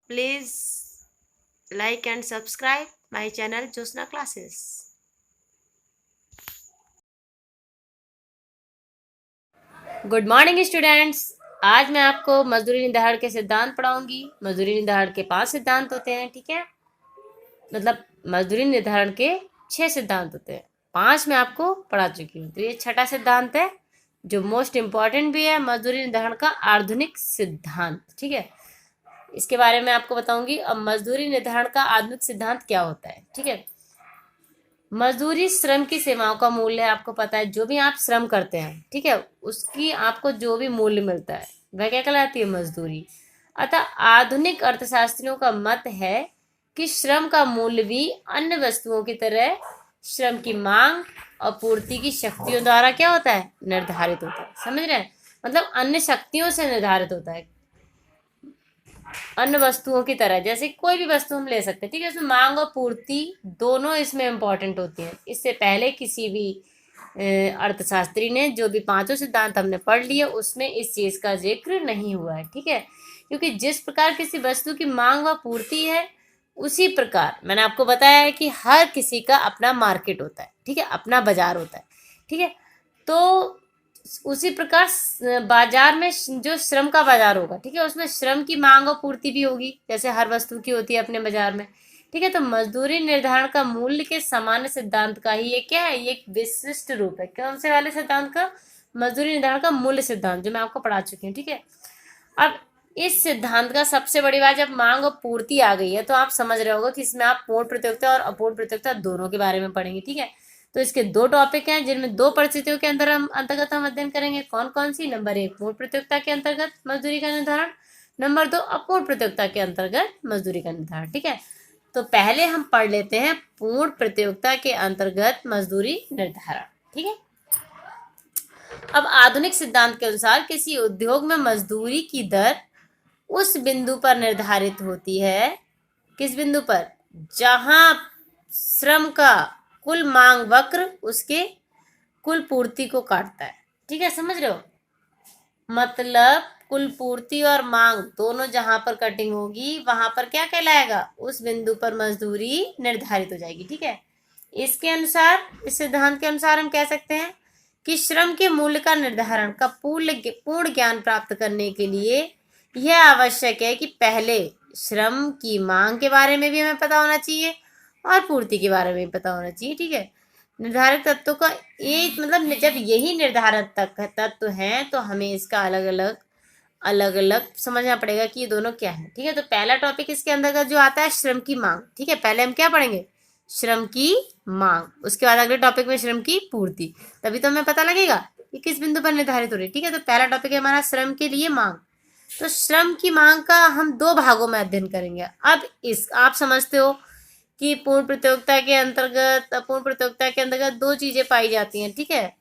Please like and subscribe my channel Josna Classes. Good morning students. आज मैं आपको मजदूरी निर्धारण के सिद्धांत पढ़ाऊंगी। मजदूरी निर्धारण के 5 सिद्धांत होते हैं, ठीक है। मतलब मजदूरी निर्धारण के 6 सिद्धांत होते हैं, 5 मैं आपको पढ़ा चुकी हूँ। तो ये छठा सिद्धांत है जो मोस्ट इम्पॉर्टेंट भी है, मजदूरी निर्धारण का आधुनिक सिद्धांत, ठीक है। इसके बारे में आपको बताऊंगी। अब मजदूरी निर्धारण का आधुनिक सिद्धांत क्या होता है, ठीक है। मजदूरी श्रम की सेवाओं का मूल्य है, आपको पता है। जो भी आप श्रम करते हैं, ठीक है, उसकी आपको जो भी मूल्य मिलता है वह क्या कहलाती है? मजदूरी। अतः आधुनिक अर्थशास्त्रियों का मत है कि श्रम का मूल्य भी अन्य वस्तुओं की तरह श्रम की मांग और पूर्ति की शक्तियों द्वारा क्या होता है? निर्धारित होता है। समझ रहे हैं? मतलब अन्य शक्तियों से निर्धारित होता है, अन्य वस्तुओं की तरह। जैसे कोई भी वस्तु हम ले सकते हैं, ठीक है, उसमें मांग और पूर्ति दोनों इसमें इंपॉर्टेंट होती हैं। इससे पहले किसी भी अर्थशास्त्री ने जो भी 5 सिद्धांत हमने पढ़ लिए उसमें इस चीज का जिक्र नहीं हुआ है, ठीक है। क्योंकि जिस प्रकार किसी वस्तु की मांग व पूर्ति है, उसी प्रकार मैंने आपको बताया है कि हर किसी का अपना मार्केट होता है, ठीक है, अपना बाजार होता है, ठीक है। तो उसी प्रकार बाजार में जो श्रम का बाजार होगा, ठीक है, उसमें श्रम की मांग और पूर्ति भी होगी, जैसे हर वस्तु की होती है अपने बाजार में, ठीक है। तो मजदूरी निर्धारण का मूल्य के सामान्य सिद्धांत का ही ये क्या है? ये एक विशिष्ट रूप है। कौन से वाले सिद्धांत का? मजदूरी निर्धारण का मूल्य सिद्धांत, जो मैं आपको पढ़ा चुकी हूँ, ठीक है। अब इस सिद्धांत का सबसे बड़ी बात, जब मांग और पूर्ति आ गई है तो आप समझ रहे होगे कि इसमें आप पूर्ण प्रतियोगिता और अपूर्ण प्रतियोगिता दोनों के बारे में पढ़ेंगे, ठीक है। तो इसके 2 टॉपिक हैं जिनमें 2 परिस्थितियों के अंतर्गत हम अध्ययन करेंगे। कौन कौन सी? नंबर 1 पूर्ण प्रतियोगिता के अंतर्गत मजदूरी का निर्धारण, नंबर 2 अपूर्ण प्रतियोगिता के अंतर्गत मजदूरी का निर्धारण, ठीक है। तो पहले हम पढ़ लेते हैं पूर्ण प्रतियोगिता के अंतर्गत मजदूरी निर्धारण, ठीक है। अब आधुनिक सिद्धांत के अनुसार किसी उद्योग में मजदूरी की दर उस बिंदु पर निर्धारित होती है। किस बिंदु पर? जहां श्रम का कुल मांग वक्र उसके कुल पूर्ति को काटता है, ठीक है। समझ रहे हो? मतलब कुल पूर्ति और मांग दोनों जहां पर कटिंग होगी वहां पर क्या कहलाएगा? उस बिंदु पर मजदूरी निर्धारित हो जाएगी, ठीक है। इसके अनुसार, इस सिद्धांत के अनुसार हम कह सकते हैं कि श्रम के मूल्य का निर्धारण का पूर्ण ज्ञान प्राप्त करने के लिए यह आवश्यक है कि पहले श्रम की मांग के बारे में भी हमें पता होना चाहिए और पूर्ति के बारे में भी पता होना चाहिए, ठीक है। निर्धारक तत्वों का एक मतलब जब यही निर्धारक तत्व हैं तो हमें इसका अलग अलग समझना पड़ेगा कि ये दोनों क्या है, ठीक है। तो पहला टॉपिक इसके अंतर्गत जो आता है श्रम की मांग, ठीक है। पहले हम क्या पढ़ेंगे? श्रम की मांग। उसके बाद अगले टॉपिक में श्रम की पूर्ति। तभी तो हमें पता लगेगा कि किस बिंदु पर निर्धारित हो रही है, ठीक है। तो पहला टॉपिक है हमारा श्रम के लिए मांग। तो श्रम की मांग का हम 2 भागों में अध्ययन करेंगे। अब इस आप समझते हो कि पूर्ण प्रतियोगिता के अंतर्गत, अपूर्ण प्रतियोगिता के अंतर्गत 2 चीजें पाई जाती हैं, ठीक है।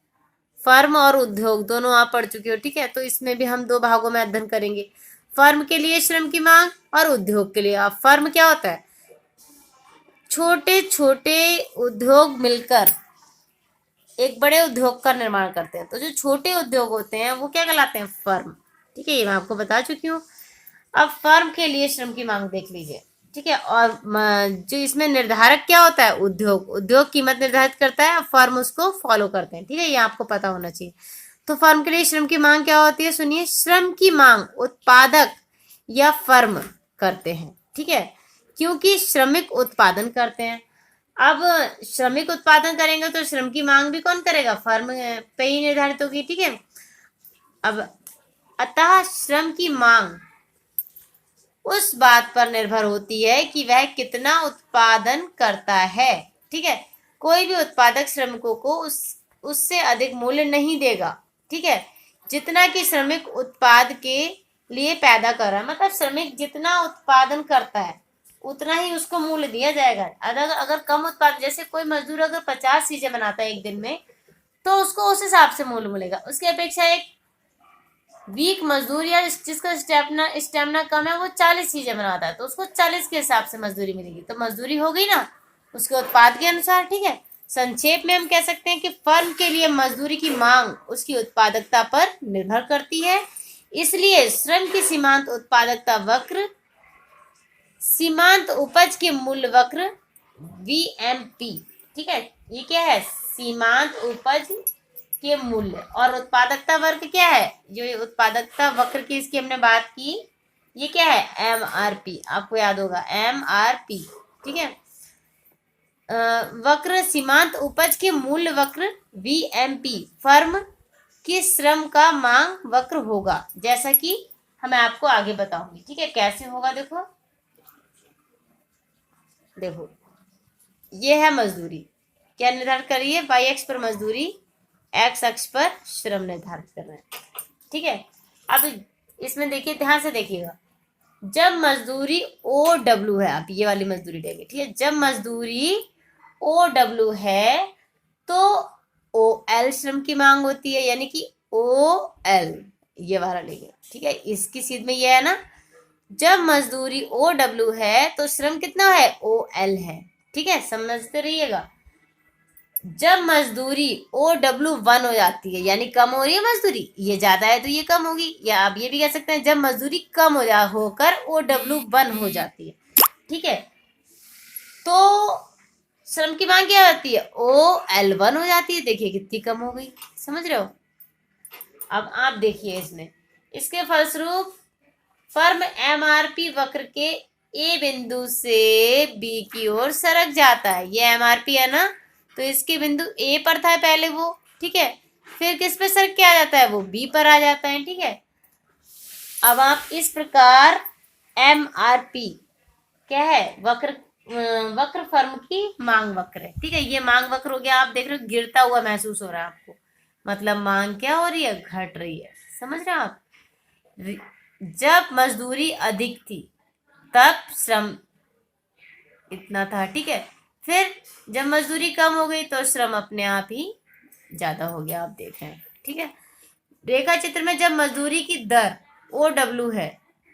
फर्म और उद्योग दोनों आप पढ़ चुके हो, ठीक है। तो इसमें भी हम 2 भागों में अध्ययन करेंगे। फर्म के लिए श्रम की मांग और उद्योग के लिए। अब फर्म क्या होता है? छोटे छोटे उद्योग मिलकर एक बड़े उद्योग का निर्माण करते हैं। तो जो छोटे उद्योग होते हैं वो क्या कहलाते हैं? फर्म, ठीक है। ये मैं आपको बता चुकी हूँ। अब फर्म के लिए श्रम की मांग देख लीजिए, ठीक है। और जो इसमें निर्धारक क्या होता है? उद्योग। उद्योग कीमत निर्धारित करता है और फर्म उसको फॉलो करते हैं, ठीक है। ये आपको पता होना चाहिए। तो फर्म के लिए श्रम की मांग क्या होती है? सुनिए, श्रम की मांग उत्पादक या फर्म करते हैं, ठीक है, क्योंकि श्रमिक उत्पादन करते हैं। अब श्रमिक उत्पादन करेंगे तो श्रम की मांग भी कौन करेगा? फर्म पे ही निर्धारित होगी, ठीक है। अब अतः श्रम की मांग उस बात पर निर्भर होती है कि वह कितना उत्पादन करता है, ठीक है। कोई भी उत्पादक श्रमिकों को उससे अधिक मूल्य नहीं देगा, ठीक है, जितना कि श्रमिक उत्पाद के लिए पैदा कर रहा है। मतलब श्रमिक जितना उत्पादन करता है उतना ही उसको मूल्य दिया जाएगा। अगर कम उत्पादन, जैसे कोई मजदूर अगर 50 चीजें बनाता है एक दिन में, तो उसको उस हिसाब से मूल्य मिलेगा। उसकी अपेक्षा एक वीक मजदूर या जिसका स्टेमिना कम है वो 40 चीजें बनाता है, तो उसको 40 के हिसाब से मजदूरी मिलेगी। तो मजदूरी हो गई ना उसके उत्पाद के अनुसार, ठीक है। संक्षेप में हम कह सकते हैं कि फर्म के लिए मजदूरी की मांग उसकी उत्पादकता पर निर्भर करती है। इसलिए श्रम की सीमांत उत्पादकता वक्र सीमांत उपज के मूल्य वक्र VMP, ठीक है, ये क्या है, सीमांत उपज के मूल्य। और उत्पादकता वक्र क्या है, जो ये उत्पादकता वक्र की इसकी हमने बात की, ये क्या है, MRP, आपको याद होगा MRP, ठीक है। वक्र सीमांत उपज के मूल्य वक्र VMP फर्म के श्रम का मांग वक्र होगा, जैसा कि मैं आपको आगे बताऊंगी, ठीक है, कैसे होगा। देखो देखो ये है मजदूरी, क्या निर्धारित कर रही है, वाई अक्ष पर मजदूरी, एक्स अक्ष पर श्रम निर्धारित कर रहे हैं, ठीक है। अब इसमें देखिए, ध्यान से देखिएगा, जब मजदूरी OW है, आप ये वाली मजदूरी लेंगे, ठीक है, जब मजदूरी OW है तो OL श्रम की मांग होती है, यानी कि OL ये वाला लेंगे, ठीक है, इसकी सीध में ये है ना, जब मजदूरी OW है तो श्रम कितना है, OL है, ठीक है, समझते रहिएगा। जब मजदूरी OW1 हो जाती है, यानी कम हो रही है मजदूरी, ये ज्यादा है तो ये कम होगी, या आप ये भी कह सकते हैं जब मजदूरी कम होकर OW1 हो जाती है, ठीक है, तो श्रम की मांग क्या होती है, OL1 हो जाती है। देखिए कितनी कम हो गई, समझ रहे हो। अब आप देखिए इसमें, इसके फलस्वरूप फर्म MRP वक्र के A बिंदु से B की ओर सरक जाता है। ये MRP है ना, तो इसके बिंदु A पर था पहले वो, ठीक है, फिर किस पे सरक के आ जाता है, वो B पर आ जाता है, ठीक है। अब आप इस प्रकार MRP क्या है, वक्र फर्म की मांग वक्र है, ठीक है, ये मांग वक्र हो गया। आप देख रहे हो गिरता हुआ महसूस हो रहा है आपको, मतलब मांग क्या हो रही है, घट रही है, समझ रहे हो आप। जब मजदूरी अधिक थी तब श्रम इतना था, ठीक है, फिर जब मजदूरी कम हो गई तो श्रम अपने आप ही ज्यादा हो गया, आप देख रहे हैं, ठीक है। रेखा चित्र में जब मजदूरी की दर OW है,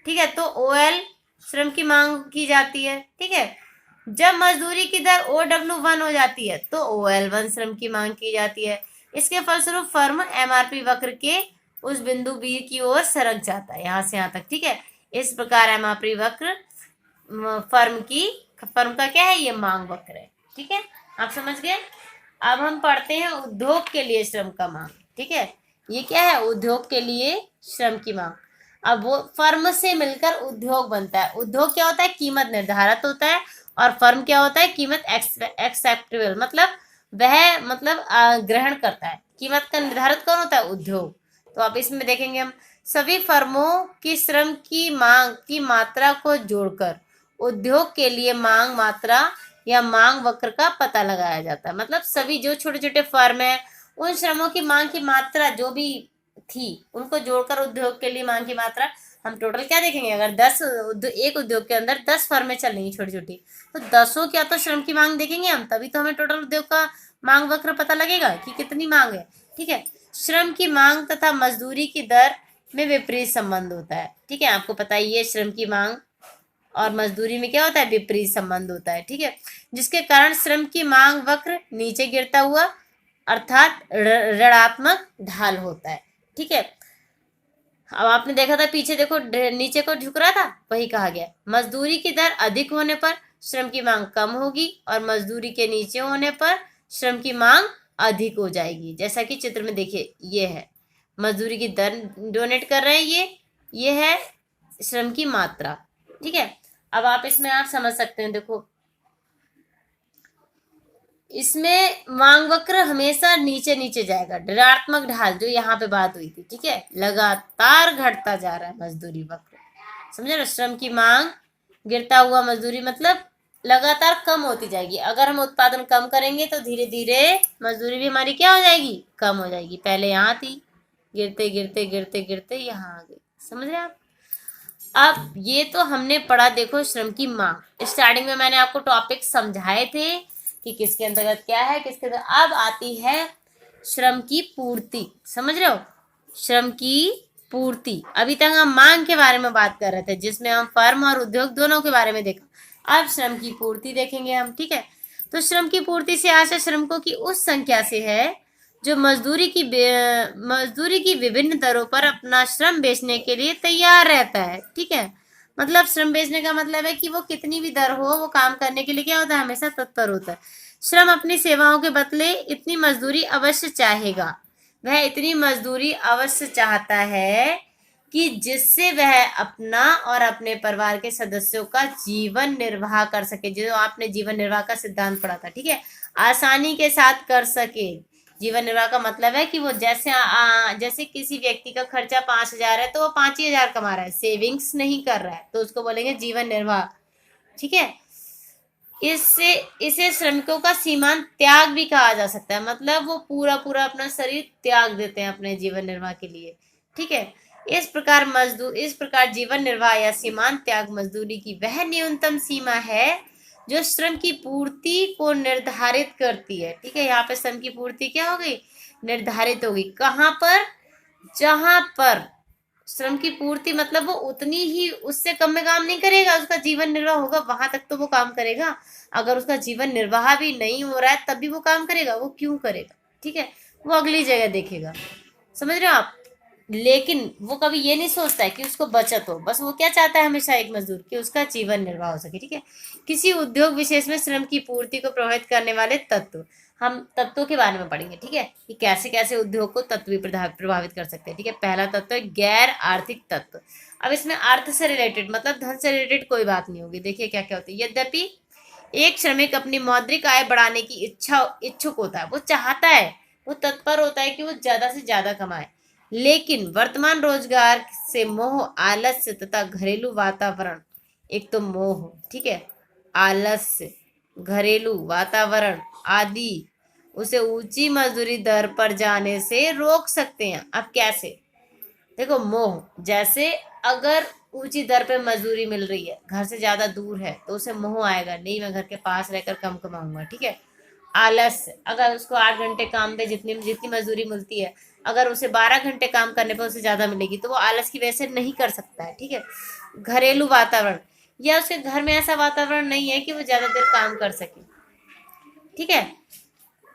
ठीक है, तो OL श्रम की मांग की जाती है, ठीक है। जब मजदूरी की दर OW1 हो जाती है तो OL1 श्रम की मांग की जाती है। इसके फलस्वरूप फर्म MRP वक्र के उस बिंदु B की ओर सरक जाता है, यहाँ से यहाँ तक, ठीक है। इस प्रकार MRP वक्र फर्म का क्या है, ये मांग वक्र है, ठीक है, आप समझ गए। अब हम पढ़ते हैं उद्योग के लिए श्रम का मांग, ठीक है, ये क्या है, उद्योग के लिए श्रम की मांग। अब वो फर्म से मिलकर उद्योग बनता है। उद्योग क्या होता है, कीमत निर्धारित होता है, और फर्म क्या होता है, कीमत एक्सेप्टेबल, मतलब वह ग्रहण करता है। कीमत का निर्धारित कौन होता है, उद्योग। तो अब इसमें देखेंगे हम, सभी फर्मों की श्रम की मांग की मात्रा को जोड़कर उद्योग के लिए मांग मात्रा या मांग वक्र का पता लगाया जाता है। मतलब सभी जो छोटे छोटे फर्म है, उन श्रमों की मांग की मात्रा जो भी थी उनको जोड़कर उद्योग के लिए मांग की मात्रा, हम टोटल क्या देखेंगे, अगर एक उद्योग के अंदर 10 फर्में चल रही छोटी छोटी, तो 10 क्या तो श्रम की मांग देखेंगे हम, तभी तो हमें टोटल उद्योग का मांग वक्र पता लगेगा कि कितनी मांग है, ठीक है। श्रम की मांग तथा मजदूरी की दर में विपरीत संबंध होता है, ठीक है, आपको पता ही है, श्रम की मांग और मजदूरी में क्या होता है, विपरीत संबंध होता है, ठीक है, जिसके कारण श्रम की मांग वक्र नीचे गिरता हुआ अर्थात ऋणात्मक ढाल होता है, ठीक है। अब आपने देखा था पीछे, देखो नीचे को झुक रहा था, वही कहा गया, मजदूरी की दर अधिक होने पर श्रम की मांग कम होगी और मजदूरी के नीचे होने पर श्रम की मांग अधिक हो जाएगी। जैसा कि चित्र में देखिए, ये है मजदूरी की दर डोनेट कर रहे हैं, ये है श्रम की मात्रा, ठीक है। अब आप इसमें आप समझ सकते हैं, देखो इसमें मांग वक्र हमेशा नीचे नीचे जाएगा, ऋणात्मक ढाल जो यहाँ पे बात हुई थी, ठीक है, लगातार घटता जा रहा है मजदूरी वक्र, समझे ना। श्रम की मांग गिरता हुआ, मजदूरी मतलब लगातार कम होती जाएगी। अगर हम उत्पादन कम करेंगे तो धीरे धीरे मजदूरी भी हमारी क्या हो जाएगी, कम हो जाएगी। पहले यहाँ थी, गिरते गिरते गिरते गिरते यहाँ आ गई, समझ रहे आप। अब ये तो हमने पढ़ा, देखो श्रम की मांग, स्टार्टिंग में मैंने आपको टॉपिक समझाए थे कि किसके अंतर्गत क्या है, किसके अंतर्गत। अब आती है श्रम की पूर्ति, समझ रहे हो, श्रम की पूर्ति। अभी तक हम मांग के बारे में बात कर रहे थे, जिसमें हम फर्म और उद्योग दोनों के बारे में देखा। अब श्रम की पूर्ति देखेंगे हम, ठीक है। तो श्रम की पूर्ति से आशा श्रमिकों की उस संख्या से है जो मजदूरी की विभिन्न दरों पर अपना श्रम बेचने के लिए तैयार रहता है, ठीक है। मतलब श्रम बेचने का मतलब है कि वो कितनी भी दर हो, वो काम करने के लिए क्या होता है, हमेशा तत्पर होता है। श्रम अपनी सेवाओं के बदले इतनी मजदूरी अवश्य चाहेगा, वह इतनी मजदूरी अवश्य चाहता है कि जिससे वह अपना और अपने परिवार के सदस्यों का जीवन निर्वाह कर सके। जो आपने जीवन निर्वाह का सिद्धांत पढ़ा था, ठीक है, आसानी के साथ कर सके। जीवन निर्वाह का मतलब है कि वो जैसे किसी व्यक्ति का खर्चा 5,000 है तो वो 5 ही हजार कमा रहा है, सेविंग्स नहीं कर रहा है, तो उसको बोलेंगे जीवन निर्वाह। ठीक है, इससे इसे श्रमिकों का सीमांत त्याग भी कहा जा सकता है, मतलब वो पूरा पूरा अपना शरीर त्याग देते हैं अपने जीवन निर्वाह के लिए। ठीक है, इस प्रकार जीवन निर्वाह या सीमांत त्याग मजदूरी की वह न्यूनतम सीमा है जो श्रम की पूर्ति को निर्धारित करती है। ठीक है, यहाँ पे श्रम की पूर्ति क्या हो गई, निर्धारित होगी। कहाँ पर, जहां पर श्रम की पूर्ति मतलब वो उतनी ही, उससे कम में काम नहीं करेगा, उसका जीवन निर्वाह होगा वहां तक तो वो काम करेगा। अगर उसका जीवन निर्वाह भी नहीं हो रहा है तब भी वो काम करेगा, वो क्यों करेगा? ठीक है, वो अगली जगह देखेगा। समझ रहे हो आप? लेकिन वो कभी ये नहीं सोचता है कि उसको बचत हो, बस वो क्या चाहता है हमेशा, एक मजदूर, कि उसका जीवन निर्वाह हो सके। ठीक है, किसी उद्योग विशेष में श्रम की पूर्ति को प्रभावित करने वाले तत्व, हम तत्वों के बारे में पढ़ेंगे। ठीक है, कि कैसे कैसे उद्योग को तत्व भी प्रभावित कर सकते हैं। ठीक है, पहला तत्व है गैर आर्थिक तत्व। अब इसमें अर्थ से रिलेटेड मतलब धन से रिलेटेड कोई बात नहीं होगी। देखिए क्या क्या होती है। यद्यपि एक श्रमिक अपनी मौद्रिक आय बढ़ाने की इच्छुक होता है, वो चाहता है, वो तत्पर होता है कि वो ज्यादा से ज्यादा कमाए, लेकिन वर्तमान रोजगार से मोह, आलस्य तथा घरेलू वातावरण, एक तो मोह, ठीक है, आलस्य, घरेलू वातावरण आदि उसे ऊंची मजदूरी दर पर जाने से रोक सकते हैं। अब कैसे? देखो, मोह, जैसे अगर ऊंची दर पे मजदूरी मिल रही है, घर से ज्यादा दूर है, तो उसे मोह आएगा, नहीं मैं घर के पास रहकर कम कमाऊंगा। ठीक है, आलस, अगर उसको 8 घंटे काम पे जितनी जितनी मजदूरी मिलती है, अगर उसे 12 घंटे काम करने पर उसे ज्यादा मिलेगी तो वो आलस की वजह से नहीं कर सकता है। ठीक है, घरेलू वातावरण, या उसके घर में ऐसा वातावरण नहीं है कि वो ज्यादा देर काम कर सके। ठीक है,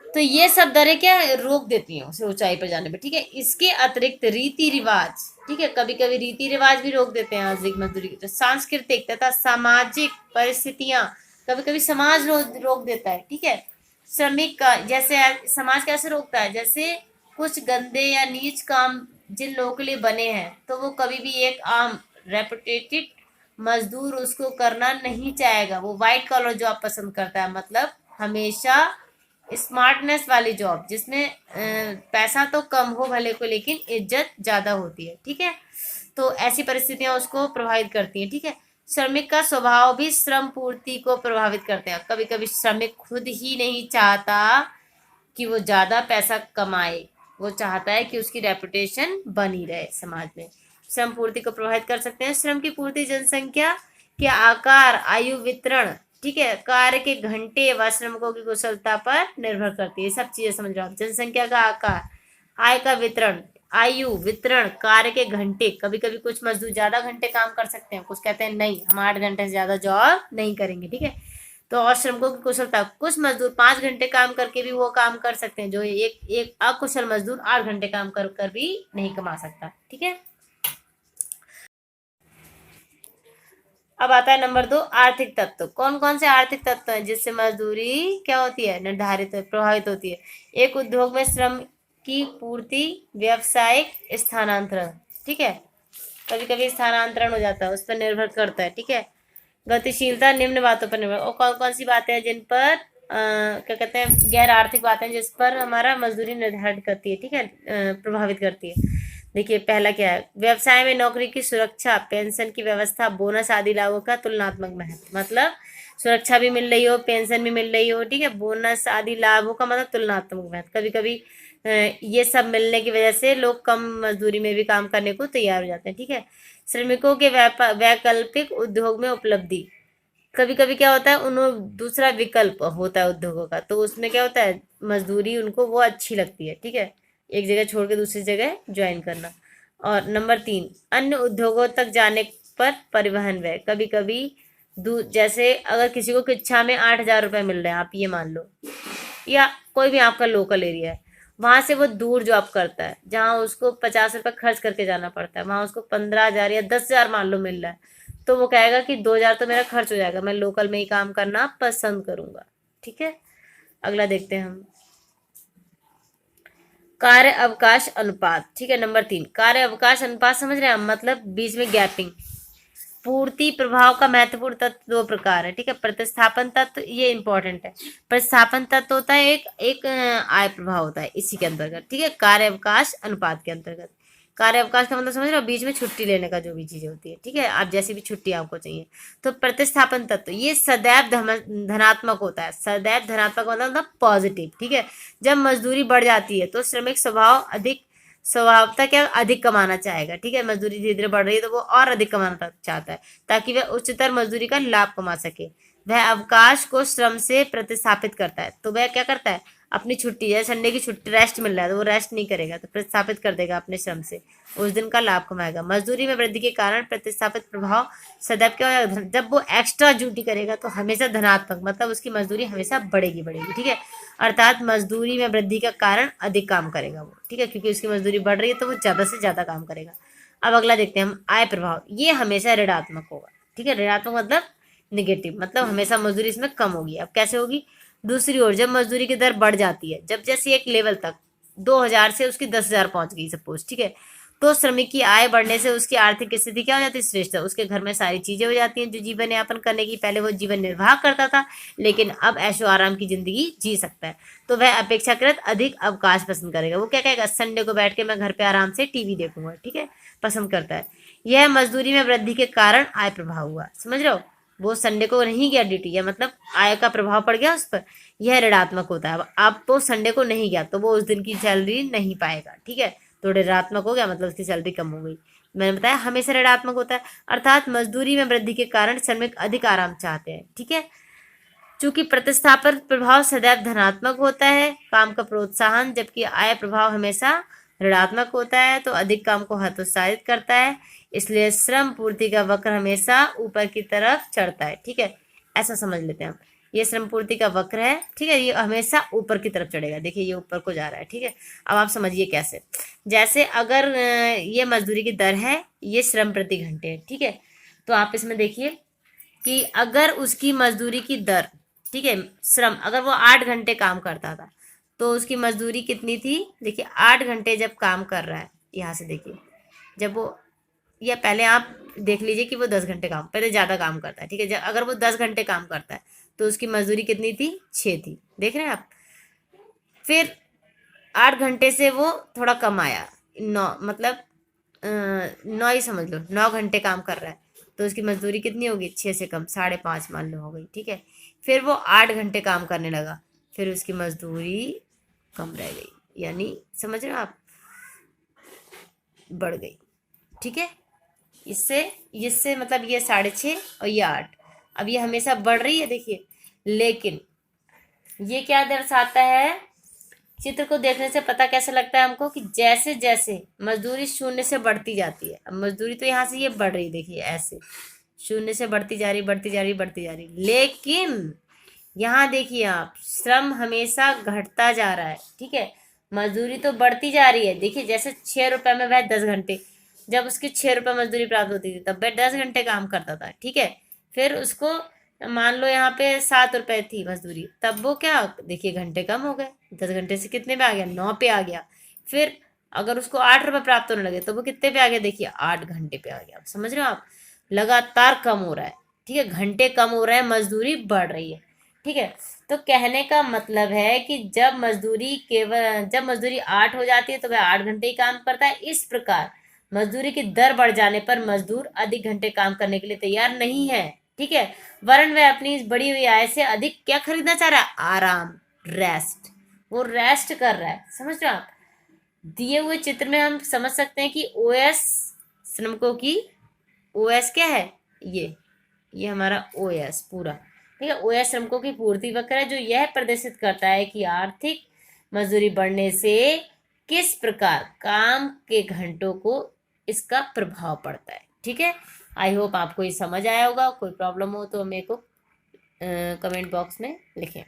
तो ये सब दरें क्या रोक देती हैं उसे ऊंचाई पर जाने पे। ठीक है, इसके अतिरिक्त रीति रिवाज, ठीक है, कभी कभी रीति रिवाज भी रोक देते हैं अधिक मजदूरी की। तो सांस्कृतिक तथा सामाजिक परिस्थितियां, कभी कभी समाज रोक देता है। ठीक है, श्रमिक का, जैसे समाज कैसे रोकता है, जैसे कुछ गंदे या नीच काम जिन लोगों के लिए बने हैं, तो वो कभी भी एक आम रेपुटेटेड मजदूर उसको करना नहीं चाहेगा। वो व्हाइट कॉलर जॉब पसंद करता है, मतलब हमेशा स्मार्टनेस वाली जॉब, जिसमें पैसा तो कम हो भले को, लेकिन इज्जत ज्यादा होती है। ठीक है, तो ऐसी परिस्थितियां उसको प्रभावित करती हैं। ठीक है, श्रमिक का स्वभाव भी श्रम पूर्ति को प्रभावित करते हैं। कभी कभी श्रमिक खुद ही नहीं चाहता कि वो ज्यादा पैसा कमाए, वो चाहता है कि उसकी रेपुटेशन बनी रहे समाज में। श्रम पूर्ति को प्रभावित कर सकते हैं। श्रम की पूर्ति जनसंख्या के आकार, आयु वितरण, ठीक है, कार्य के घंटे व श्रमिकों की कुशलता पर निर्भर करती है। सब चीजें समझ रहे हो आप। जनसंख्या का आकार, आय का वितरण, आयु वितरण, कार्य के घंटे, कभी कभी कुछ मजदूर ज्यादा घंटे काम कर सकते हैं, कुछ कहते हैं नहीं हम 8 घंटे से ज्यादा जॉब नहीं करेंगे। ठीक है, तो और श्रमिकों की कुशलता, कुछ मजदूर 5 घंटे काम करके भी वो काम कर सकते हैं जो एक एक अकुशल मजदूर 8 घंटे काम कर कर भी नहीं कमा सकता। ठीक है, अब आता है नंबर 2, आर्थिक तत्व। कौन कौन से आर्थिक तत्व हैं जिससे मजदूरी क्या होती है, निर्धारित प्रभावित होती है? एक, उद्योग में श्रम की पूर्ति, व्यवसायिक स्थानांतरण। ठीक है, कभी कभी स्थानांतरण हो जाता है, उस पर निर्भर करता है। ठीक है, गतिशीलता, निम्न बातों पर निर्भर। और कौन कौन सी बातें हैं जिन पर क्या कहते हैं, गैर आर्थिक बातें जिस पर हमारा मजदूरी निर्धारित करती है। ठीक है, प्रभावित करती है। देखिए पहला क्या है, व्यवसाय में नौकरी की सुरक्षा, पेंशन की व्यवस्था, बोनस आदि लाभों का तुलनात्मक महत्व। मतलब सुरक्षा भी मिल रही हो, पेंशन भी मिल रही हो, ठीक है, बोनस आदि लाभों का मतलब तुलनात्मक महत्व। कभी कभी ये सब मिलने की वजह से लोग कम मजदूरी में भी काम करने को तैयार हो जाते हैं। ठीक है, श्रमिकों के वैकल्पिक उद्योग में उपलब्धि, कभी कभी क्या होता है, उन्होंने दूसरा विकल्प होता है उद्योगों का, तो उसमें क्या होता है, मजदूरी उनको वो अच्छी लगती है। ठीक है, एक जगह छोड़ के दूसरी जगह ज्वाइन करना। और नंबर 3, अन्य उद्योगों तक जाने पर परिवहन व्यय, कभी कभी जैसे अगर किसी को किच्छा में 8,000 रुपये मिल रहे हैं, आप ये मान लो, या कोई भी आपका लोकल एरिया है, वहां से वो दूर जॉब करता है जहाँ उसको 50 रुपये खर्च करके जाना पड़ता है, वहां उसको 15,000 या 10,000 मान लो मिल रहा है, तो वो कहेगा कि 2,000 तो मेरा खर्च हो जाएगा, मैं लोकल में ही काम करना पसंद करूंगा। ठीक है, अगला देखते हैं हम, कार्य अवकाश अनुपात। ठीक है, नंबर 3, कार्य अवकाश अनुपात समझ रहे हैं हम, मतलब बीच में गैपिंग। पूर्ति प्रभाव का महत्वपूर्ण तत्व 2 प्रकार है। ठीक है, प्रतिस्थापन तत्व, ये इंपॉर्टेंट है। प्रतिस्थापन तत्व होता है एक आय प्रभाव होता है इसी के अंतर्गत। ठीक है, कार्य अवकाश अनुपात के अंतर्गत। कार्य अवकाश का मतलब समझ रहे हो, बीच में छुट्टी लेने का जो भी चीज होती है। ठीक है, आप जैसी भी छुट्टी आपको चाहिए। तो प्रतिस्थापन तत्व ये सदैव धनात्मक होता है। सदैव धनात्मक मतलब पॉजिटिव। ठीक है, जब मजदूरी बढ़ जाती है तो श्रमिक स्वभावतः क्या अधिक कमाना चाहेगा। ठीक है, मजदूरी धीरे धीरे बढ़ रही है तो वो और अधिक कमाना चाहता है ताकि वह उच्चतर मजदूरी का लाभ कमा सके। वह अवकाश को श्रम से प्रतिस्थापित करता है। तो वह क्या करता है, अपनी छुट्टी, जैसे संडे की छुट्टी रेस्ट मिल रहा है तो वो रेस्ट नहीं करेगा, तो प्रतिस्थापित कर देगा अपने श्रम से, उस दिन का लाभ कमाएगा। मजदूरी में वृद्धि के कारण प्रतिस्थापित प्रभाव सदैव क्या होगा, जब वो एक्स्ट्रा ड्यूटी करेगा तो हमेशा धनात्मक, मतलब उसकी मजदूरी हमेशा बढ़ेगी बढ़ेगी। ठीक है, अर्थात मजदूरी में वृद्धि का कारण अधिक काम करेगा वो। ठीक है, क्योंकि उसकी मजदूरी बढ़ रही है तो वो ज्यादा से ज्यादा काम करेगा। अब अगला देखते हैं हम, आय प्रभाव। ये हमेशा ऋणात्मक होगा। ठीक है, ऋणात्मक मतलब निगेटिव, मतलब हमेशा मजदूरी इसमें कम होगी। अब कैसे होगी, दूसरी ओर जब मजदूरी की दर बढ़ जाती है, जब जैसे एक लेवल तक 2,000 से उसकी 10,000 पहुंच गई सपोज। ठीक है, तो श्रमिक की आय बढ़ने से उसकी आर्थिक स्थिति क्या हो जाती है, श्रेष्ठ। उसके घर में सारी चीजें हो जाती हैं जो जीवन यापन करने की, पहले वो जीवन निर्वाह करता था लेकिन अब ऐशो आराम की जिंदगी जी सकता है। तो वह अपेक्षाकृत अधिक अवकाश पसंद करेगा। वो क्या कहेगा, संडे को बैठ के मैं घर पे आराम से टीवी देखूंगा। ठीक है, पसंद करता है। यह मजदूरी में वृद्धि के कारण आय प्रभाव हुआ। समझ रहे हो, वो संडे को नहीं गया ड्यूटी, या मतलब आय का प्रभाव पड़ गया उस पर, यह ऋणात्मक होता है। अब वो संडे को नहीं गया तो वो उस दिन की सैलरी नहीं पाएगा। ठीक है, तो ऋणात्मक हो गया, मतलब उसकी सैलरी कम हो गई। मैंने बताया हमेशा ऋणात्मक होता है, अर्थात मजदूरी में वृद्धि के कारण श्रमिक अधिक आराम चाहते हैं। ठीक है, चूंकि प्रतिस्थापन प्रभाव सदैव धनात्मक होता है, काम का प्रोत्साहन, जबकि आय प्रभाव हमेशा ऋणात्मक होता है, तो अधिक काम को हतोत्साहित करता है। इसलिए श्रम पूर्ति का वक्र हमेशा ऊपर की तरफ चढ़ता है। ठीक है, ऐसा समझ लेते हैं हम, ये श्रम पूर्ति का वक्र है। ठीक है, ये हमेशा ऊपर की तरफ चढ़ेगा। देखिए ये ऊपर को जा रहा है। ठीक है, अब आप समझिए कैसे, जैसे अगर ये मजदूरी की दर है, ये श्रम प्रति घंटे है। ठीक है, तो आप इसमें देखिए कि अगर उसकी मजदूरी की दर, ठीक है, श्रम, अगर वो 8 घंटे काम करता था तो उसकी मजदूरी कितनी थी। देखिए 8 घंटे जब काम कर रहा है, यहाँ से देखिए, जब वो, या पहले आप देख लीजिए कि वो 10 घंटे काम, पहले ज़्यादा काम करता है। ठीक है, अगर वो 10 घंटे काम करता है तो उसकी मजदूरी कितनी थी, 6 थी। देख रहे हैं आप। फिर 8 घंटे से वो थोड़ा कम आया, 9, मतलब 9 ही समझ लो, 9 घंटे काम कर रहा है तो उसकी मजदूरी कितनी होगी, 6 से कम 5.5 मान लो हो गई। ठीक है, फिर वो 8 घंटे काम करने लगा, फिर उसकी मजदूरी कम रह गई, यानी समझ रहे हो आप, बढ़ गई। ठीक है, इससे इससे मतलब ये 6.5 और ये 8, अब ये हमेशा बढ़ रही है देखिए। लेकिन ये क्या दर्शाता है, चित्र को देखने से पता कैसे लगता है हमको कि जैसे जैसे मजदूरी शून्य से बढ़ती जाती है, अब मजदूरी तो यहाँ से ये बढ़ रही, देखिए ऐसे शून्य से बढ़ती जा रही, बढ़ती जा रही, बढ़ती जा रही, लेकिन यहाँ देखिए आप, श्रम हमेशा घटता जा रहा है। ठीक है, मजदूरी तो बढ़ती जा रही है। देखिए जैसे 6 रुपए में वह 10 घंटे, जब उसकी 6 रुपए मजदूरी प्राप्त होती थी तब वह 10 घंटे काम करता था। ठीक है, फिर उसको मान लो यहाँ पे 7 रुपए थी मजदूरी, तब वो क्या, देखिए घंटे कम हो गए, 10 घंटे से कितने पे आ गया, 9 पे आ गया। फिर अगर उसको 8 रुपए प्राप्त होने लगे तो वो कितने पे आ गया, देखिए 8 घंटे पे आ गया। समझ रहे हो आप, लगातार कम हो रहा है। ठीक है, घंटे कम हो रहे हैं, मजदूरी बढ़ रही है। ठीक है, तो कहने का मतलब है कि जब मजदूरी 8 हो जाती है तो वह 8 घंटे ही काम करता है। इस प्रकार मजदूरी की दर बढ़ जाने पर मजदूर अधिक घंटे काम करने के लिए तैयार नहीं है। ठीक है, वरन वह अपनी इस बढ़ी हुई आय से अधिक क्या खरीदना चाह रहा है, आराम, रेस्ट, वो रेस्ट कर रहा है। समझ रहे हो आप, दिए हुए चित्र में हम समझ सकते हैं कि ओएस श्रमिकों की, ओएस क्या है, ये हमारा ओएस पूरा। ठीक है, ओएस श्रमिकों की पूर्ति वक्र है जो यह प्रदर्शित करता है कि आर्थिक मजदूरी बढ़ने से किस प्रकार काम के घंटों को इसका प्रभाव पड़ता है। ठीक है, आई होप आपको ये समझ आया होगा। कोई प्रॉब्लम हो तो मेरे को कमेंट बॉक्स में लिखें।